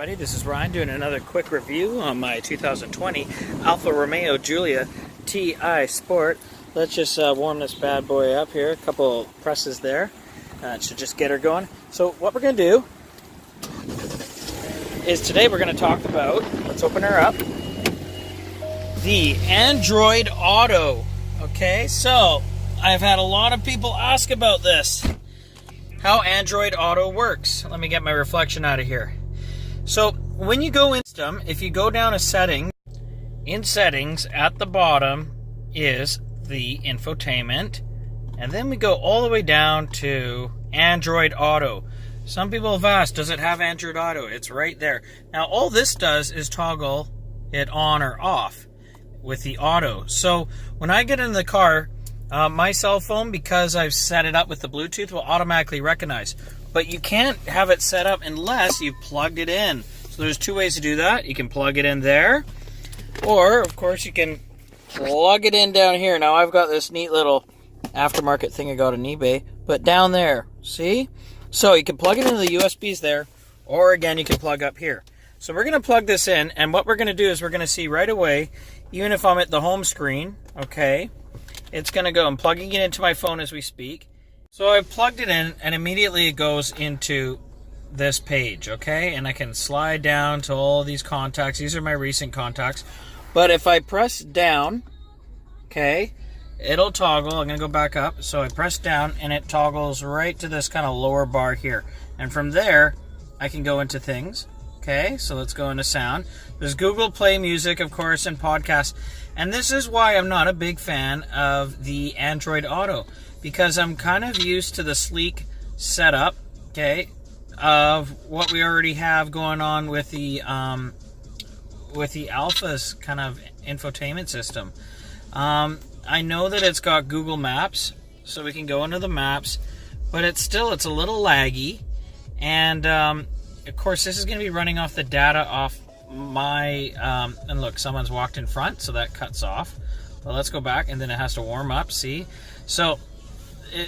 everybody, this is Ryan doing another quick review on my 2020 Alfa Romeo Giulia TI Sport. Let's just warm this bad boy up here, a couple presses there. It should just get her going. So what we're going to do is today we're going to talk about, let's open her up, the Android Auto. Okay, so I've had a lot of people ask about this, how Android Auto works. Let me get my reflection out of here. So when you go in system, if you go down to settings, in settings at the bottom is the infotainment, and then we go all the way down to Android Auto. Some people have asked, does it have Android Auto? It's right there. Now all this does is toggle it on or off with the auto. So when I get in the car, my cell phone, because I've set it up with the Bluetooth, will automatically recognize. But you can't have it set up unless you've plugged it in. So there's two ways to do that. You can plug it in there, or of course you can plug it in down here. Now I've got this neat little aftermarket thing I got on eBay, but down there, see? So you can plug it into the USBs there, or again you can plug up here. So we're going to plug this in, and what we're going to do is we're going to see right away, even if I'm at the home screen, okay, it's going to go. I'm plugging it into my phone as we speak. So I've plugged it in, and immediately it goes into this page, okay? And I can slide down to all these contacts. These are my recent contacts. But if I press down, okay, it'll toggle. I'm going to go back up. So I press down, and it toggles right to this kind of lower bar here. And from there, I can go into things. Okay, so let's go into sound. There's Google Play Music, of course, and podcasts. And this is why I'm not a big fan of the Android Auto, because I'm kind of used to the sleek setup, okay, of what we already have going on with the Alpha's kind of infotainment system. I know that it's got Google Maps, so we can go into the maps, but it's a little laggy, and of course this is going to be running off the data off my and look, someone's walked in front, so that cuts off. Well, let's go back, and then it has to warm up. See, so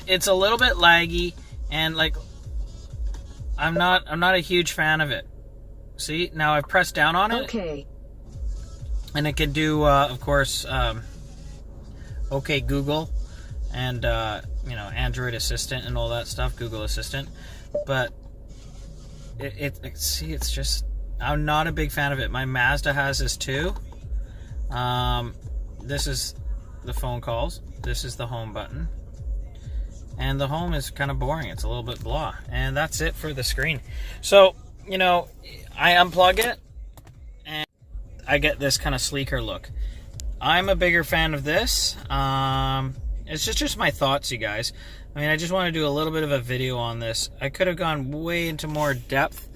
it's a little bit laggy, and like I'm not a huge fan of it. See, now I've pressed down on it, okay, and it can do of course okay Google, and you know, Android Assistant and all that stuff, Google Assistant, but see, it's just, I'm not a big fan of it. My Mazda has this too. This is the phone calls. This is the home button. And the home is kind of boring. It's a little bit blah. And that's it for the screen. So, you know, I unplug it and I get this kind of sleeker look. I'm a bigger fan of this. It's just my thoughts, you guys. I mean, I just want to do a little bit of a video on this. I could have gone way into more depth,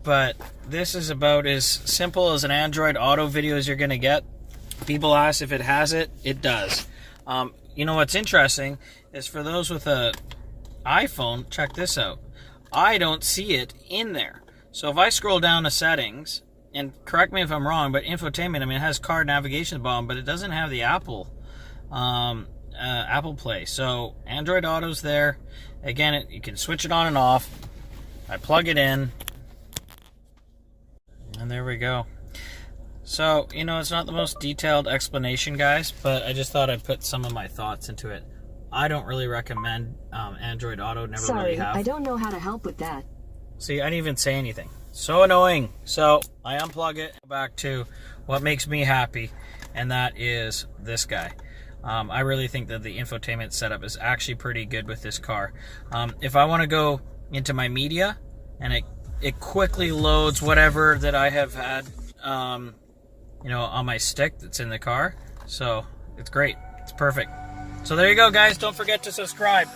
but this is about as simple as an Android Auto video as you're going to get. People ask if it has it. It does. You know what's interesting is for those with a iPhone, check this out. I don't see it in there. So if I scroll down to settings, and correct me if I'm wrong, but infotainment, I mean, it has car navigation at the bottom, but it doesn't have the Apple Play. So Android Auto's there. Again, you can switch it on and off. I plug it in, and there we go. So, you know, it's not the most detailed explanation, guys, but I just thought I'd put some of my thoughts into it. I don't really recommend Android Auto. Never really have. Sorry, I don't know how to help with that. See, I didn't even say anything. So annoying. So I unplug it, go back to what makes me happy, and that is this guy. I really think that the infotainment setup is actually pretty good with this car. If I want to go into my media, and it quickly loads whatever that I have had, you know, on my stick that's in the car. So it's great. It's perfect. So there you go, guys. Don't forget to subscribe.